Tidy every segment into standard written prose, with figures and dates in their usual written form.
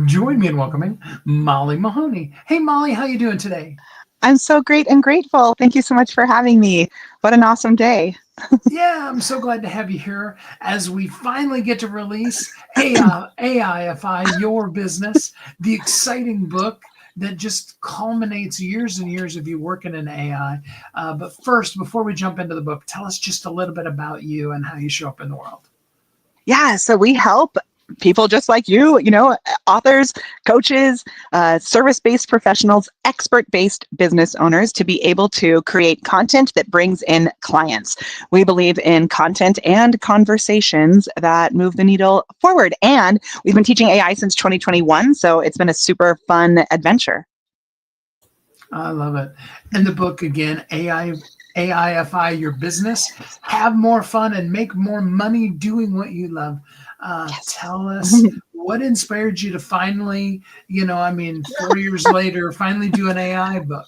Join me in welcoming Molly Mahoney. Hey, Molly, how you doing today? I'm so great and grateful. Thank you so much for having me. What an awesome day. Yeah, I'm so glad to have you here as we finally get to release Ai-ify Your Business, the exciting book that just culminates years and years of you working in AI. But first, before we jump into the book, tell us just a little bit about you and how you show up in the world. Yeah, so we help people just like you, authors, coaches, service-based professionals, expert-based business owners to be able to create content that brings in clients. We believe in content and conversations that move the needle forward. And we've been teaching AI since 2021, so it's been a super fun adventure. I love it. And the book again, AIFI Your Business. Have more fun and make more money doing what you love. Yes. Tell us what inspired you to finally, 4 years later, finally do an AI book.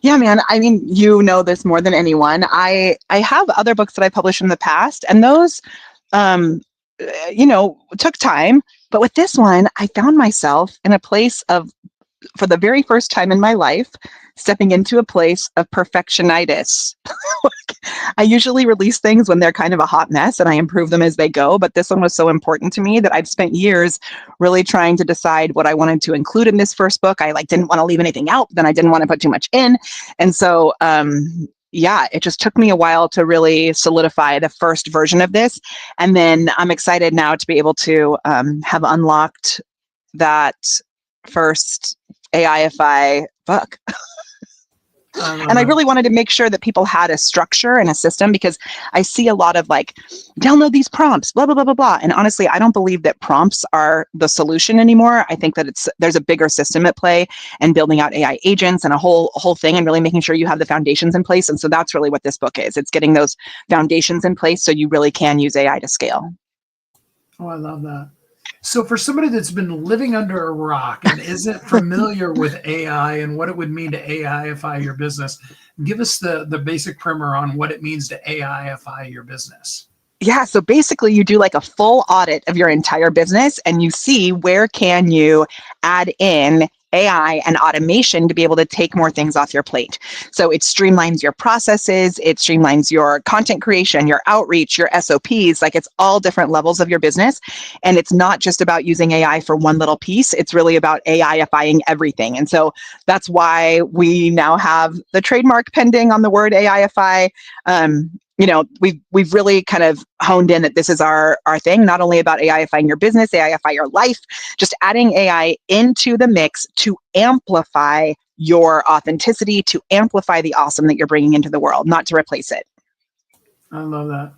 Yeah, man. I mean, you know this more than anyone. I have other books that I published in the past, and those, took time. But with this one, I found myself in a place of, for the very first time in my life, stepping into a place of perfectionitis. I usually release things when they're kind of a hot mess and I improve them as they go. But this one was so important to me that I've spent years really trying to decide what I wanted to include in this first book. I didn't want to leave anything out, then I didn't want to put too much in. And so, yeah, it just took me a while to really solidify the first version of this. And then I'm excited now to be able to have unlocked that first AIFI book. I And love I it. really wanted to make sure that people had a structure and a system, because I see a lot of download these prompts, blah, blah, blah, blah, blah. And honestly, I don't believe that prompts are the solution anymore. I think that there's a bigger system at play, and building out AI agents and a whole thing, and really making sure you have the foundations in place. And so that's really what this book is. It's getting those foundations in place so you really can use AI to scale. Oh, I love that. So, for somebody that's been living under a rock and isn't familiar with AI and what it would mean to AIify your business, give us the basic primer on what it means to AIify your business. Yeah, so basically you do like a full audit of your entire business and you see where can you add in AI and automation to be able to take more things off your plate. So it streamlines your processes, it streamlines your content creation, your outreach, your SOPs, it's all different levels of your business. And it's not just about using AI for one little piece, it's really about AIifying everything. And so that's why we now have the trademark pending on the word AIify. We've really kind of honed in that this is our thing, not only about AIifying your business, AIify your life, just adding AI into the mix to amplify your authenticity, to amplify the awesome that you're bringing into the world, not to replace it. I love that.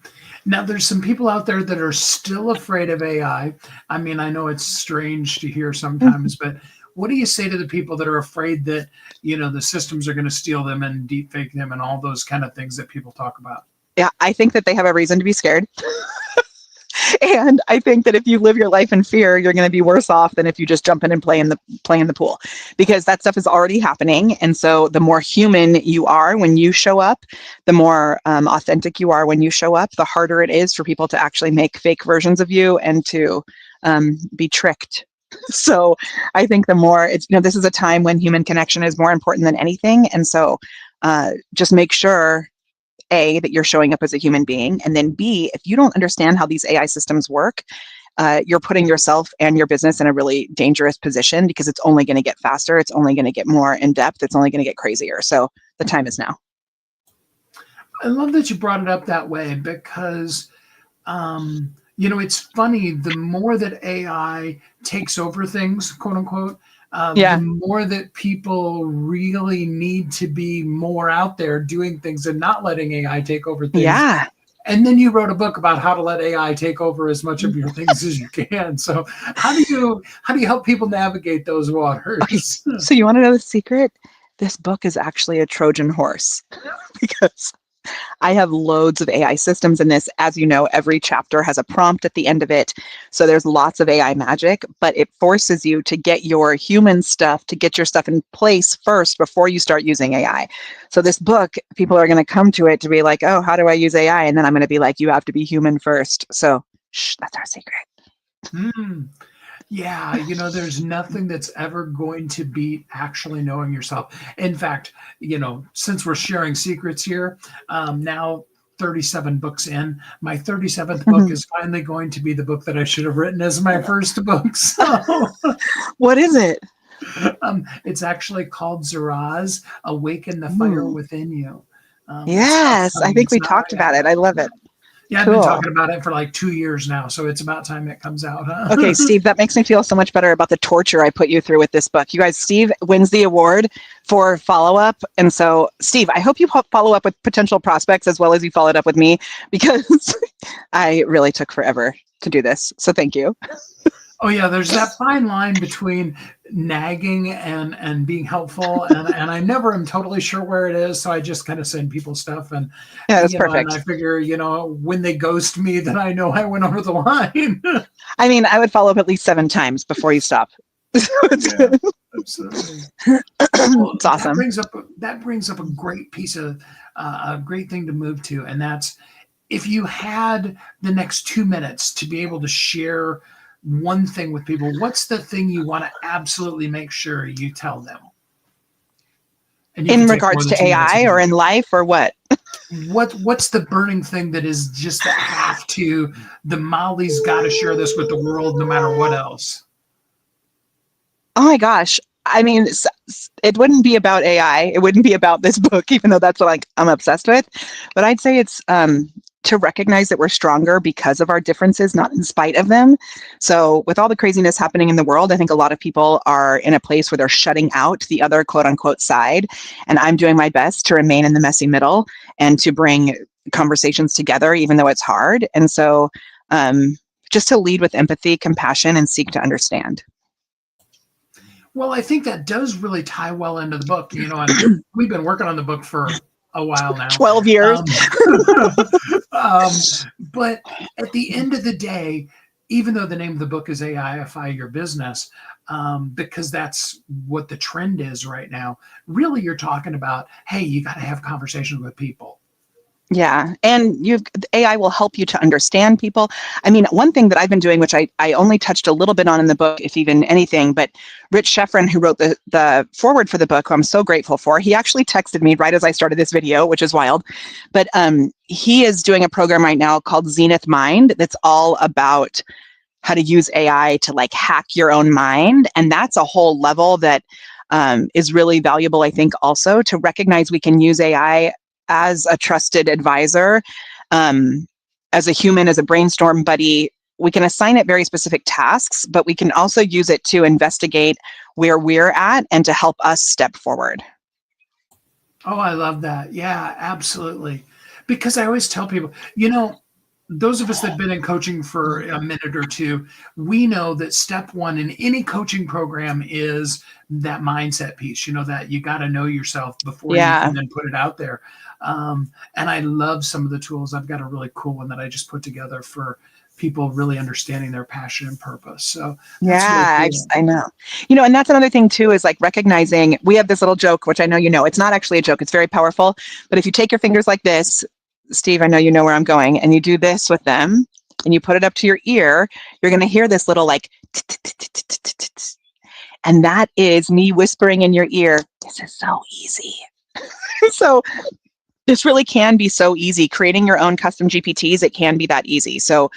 Now, there's some people out there that are still afraid of AI. I mean, I know it's strange to hear sometimes, but what do you say to the people that are afraid that, the systems are going to steal them and deepfake them and all those kind of things that people talk about? Yeah, I think that they have a reason to be scared. And I think that if you live your life in fear, you're going to be worse off than if you just jump in and play in the pool, because that stuff is already happening. And so the more human you are when you show up, the more authentic you are when you show up, the harder it is for people to actually make fake versions of you and to be tricked. So I think the more this is a time when human connection is more important than anything. And so just make sure, A, that you're showing up as a human being, and then B, if you don't understand how these AI systems work, you're putting yourself and your business in a really dangerous position, because it's only going to get faster, it's only going to get more in depth, it's only going to get crazier. So the time is now. I love that you brought it up that way because, it's funny. The more that AI takes over things, quote unquote, the Yeah. more that people really need to be more out there doing things and not letting AI take over things. Yeah. And then you wrote a book about how to let AI take over as much of your things as you can. So how do you help people navigate those Okay. waters? So you want to know the secret? This book is actually a Trojan horse because I have loads of AI systems in this. As you know, every chapter has a prompt at the end of it. So there's lots of AI magic, but it forces you to get your human stuff, to get your stuff in place first before you start using AI. So this book, people are going to come to it to be like, oh, how do I use AI? And then I'm going to be like, you have to be human first. So that's our secret. Hmm. Yeah, there's nothing that's ever going to beat actually knowing yourself. In fact, since we're sharing secrets here, now 37 books in, my 37th book Mhm. is finally going to be the book that I should have written as my first book. So What is it? it's actually called Zaraz, Awaken the Fire Ooh. Within You. It's Yes, I upcoming. think It's we not, talked yeah. about it. I love it. Yeah, I've been Cool. talking about it for like 2 years now, so it's about time it comes out, Okay, huh? Steve, that makes me feel so much better about the torture I put you through with this book. You guys, Steve wins the award for follow-up. And so, Steve, I hope you follow up with potential prospects as well as you followed up with me, because I really took forever to do this. So thank you. Oh yeah, there's that fine line between nagging and being helpful, and I never am totally sure where it is, so I just kind of send people stuff, and Yeah, that's and I perfect. figure, when they ghost me, then I know I went over the line. I mean, I would follow up at least 7 times before you stop. So it's Yeah, good. absolutely. Well, It's awesome. that brings up a great piece of a great thing to move to, and that's if you had the next 2 minutes to be able to share one thing with people, what's the thing you want to absolutely make sure you tell them? And you can In take more regards than to 2 minutes if AI you or in want. life or what? What's the burning thing that is just the have to, the Molly's got to share this with the world no matter what else? Oh my gosh. I mean, it wouldn't be about AI. It wouldn't be about this book, even though that's what I'm obsessed with. But I'd say it's to recognize that we're stronger because of our differences, not in spite of them. So with all the craziness happening in the world, I think a lot of people are in a place where they're shutting out the other quote unquote side. And I'm doing my best to remain in the messy middle and to bring conversations together, even though it's hard. And so just to lead with empathy, compassion, and seek to understand. Well, I think that does really tie well into the book, and we've been working on the book for a while now. 12 years. Um, um, but at the end of the day, even though the name of the book is Ai-ify Your Business, because that's what the trend is right now, really you're talking about, hey, you got to have conversations with people. Yeah. And AI will help you to understand people. I mean, one thing that I've been doing, which I only touched a little bit on in the book, if even anything, but Rich Sheffrin, who wrote the foreword for the book, who I'm so grateful for, he actually texted me right as I started this video, which is wild. But he is doing a program right now called Zenith Mind that's all about how to use AI to like hack your own mind. And that's a whole level that is really valuable, I think, also to recognize we can use AI as a trusted advisor, as a human, as a brainstorm buddy. We can assign it very specific tasks, but we can also use it to investigate where we're at and to help us step forward. Oh, I love that. Yeah, absolutely. Because I always tell people, those of us that have been in coaching for a minute or two, we know that step one in any coaching program is that mindset piece, that you got to know yourself before you can Yeah. then put it out there. And I love some of the tools. I've got a really cool one that I just put together for people really understanding their passion and purpose. So that's really Yeah, cool. I know. And that's another thing too, is like recognizing we have this little joke, which I know it's not actually a joke, it's very powerful. But if you take your fingers like this, Steve, I know you know where I'm going, and you do this with them and you put it up to your ear, you're going to hear this little like, and that is me whispering in your ear, this is so easy. So this really can be so easy. Creating your own custom GPTs, it can be that easy. So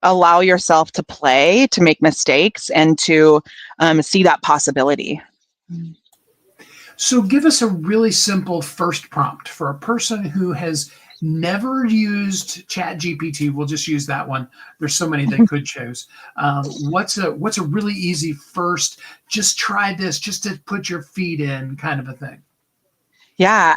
allow yourself to play, to make mistakes, and to see that possibility. So give us a really simple first prompt for a person who has never used Chat GPT. We'll just use that one. There's so many they could choose. What's a really easy first, just try this, just to put your feet in kind of a thing? Yeah.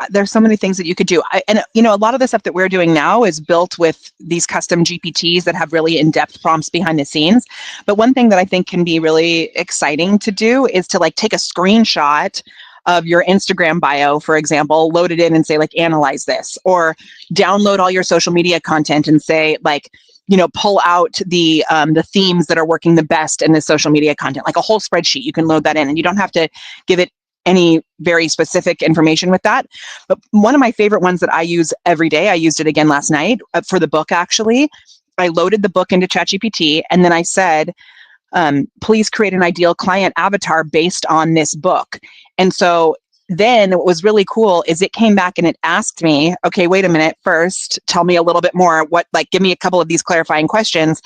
There's so many things that you could do. And a lot of the stuff that we're doing now is built with these custom GPTs that have really in-depth prompts behind the scenes. But one thing that I think can be really exciting to do is to like take a screenshot of your Instagram bio, for example, load it in and say like, analyze this, or download all your social media content and say like, pull out the themes that are working the best in the social media content, like a whole spreadsheet. You can load that in, and you don't have to give it any very specific information with that. But one of my favorite ones that I use every day, I used it again last night for the book actually, I loaded the book into ChatGPT, and then I said, please create an ideal client avatar based on this book. And so then what was really cool is it came back and it asked me, okay, wait a minute, first, tell me a little bit more. Give me a couple of these clarifying questions.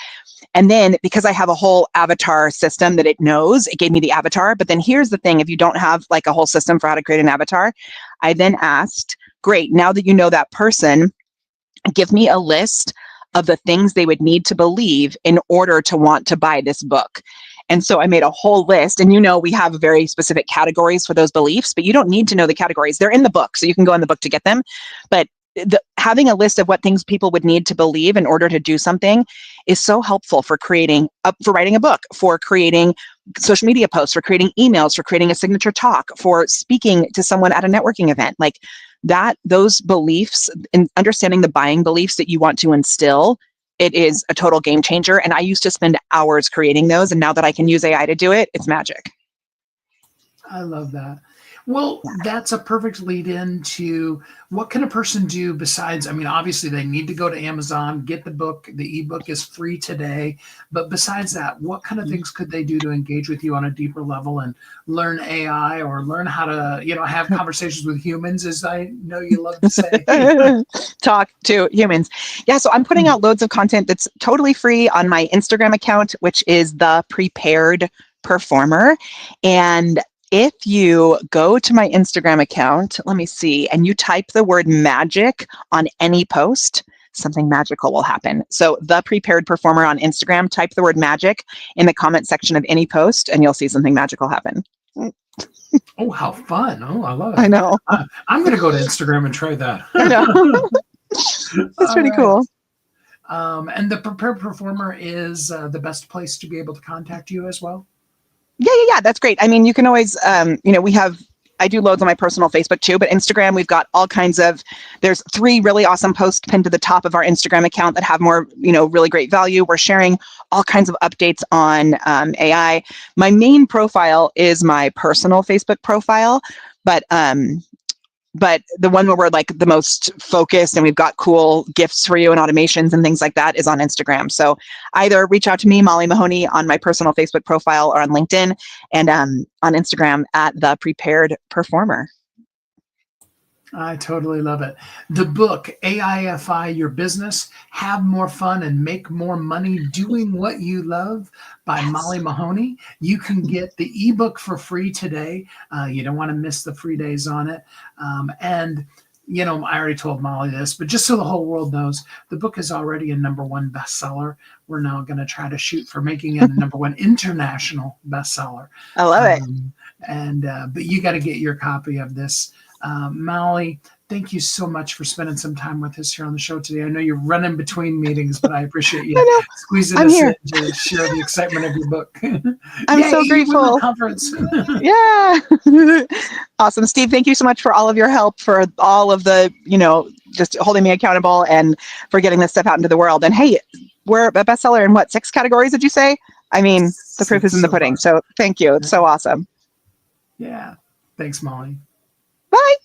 And then because I have a whole avatar system that it knows, it gave me the avatar. But then here's the thing, if you don't have like a whole system for how to create an avatar, I then asked, great, now that you know that person, give me a list of the things they would need to believe in order to want to buy this book. And so I made a whole list, and we have very specific categories for those beliefs, but you don't need to know the categories. They're in the book, so you can go in the book to get them. But having a list of what things people would need to believe in order to do something is so helpful for for writing a book, for creating social media posts, for creating emails, for creating a signature talk, for speaking to someone at a networking event. Like that, those beliefs and understanding the buying beliefs that you want to instill, it is a total game changer. And I used to spend hours creating those. And now that I can use AI to do it, it's magic. I love that. Well, that's a perfect lead in to what can a person do besides, obviously they need to go to Amazon, get the book. The ebook is free today. But besides that, what kind of things could they do to engage with you on a deeper level and learn AI or learn how to, have conversations with humans, as I know you love to say? Talk to humans. Yeah, so I'm putting out loads of content that's totally free on my Instagram account, which is The Prepared Performer. And if you go to my Instagram account, let me see, and you type the word magic on any post, something magical will happen. So The Prepared Performer on Instagram, type the word magic in the comment section of any post, and you'll see something magical happen. Oh, how fun. Oh, I love it. I know. I'm going to go to Instagram and try that. I know. That's pretty cool. And The Prepared Performer is the best place to be able to contact you as well? Yeah. That's great. You can always, I do loads on my personal Facebook too, but Instagram, we've got all kinds of, there's 3 really awesome posts pinned to the top of our Instagram account that have more, really great value. We're sharing all kinds of updates on AI. My main profile is my personal Facebook profile, but the one where we're like the most focused and we've got cool gifts for you and automations and things like that is on Instagram. So either reach out to me, Molly Mahoney, on my personal Facebook profile or on LinkedIn, and on Instagram at The Prepared Performer. I totally love it. The book, Ai-ify Your Business, Have More Fun and Make More Money Doing What You Love by Molly Mahoney. You can get the ebook for free today. You don't want to miss the free days on it. And I already told Molly this, but just so the whole world knows, the book is already a #1 bestseller. We're now going to try to shoot for making it a #1 international bestseller. I love it. But you got to get your copy of this. Molly, thank you so much for spending some time with us here on the show today. I know you're running between meetings, but I appreciate you squeezing us in to share the excitement of your book. I'm so grateful. Conference. Yeah. Awesome. Steve, thank you so much for all of your help, for all of the, just holding me accountable and for getting this stuff out into the world. And hey, we're a bestseller in 6 categories, did you say? The proof is in the pudding. So thank you. It's so awesome. Yeah. Thanks, Molly. Bye.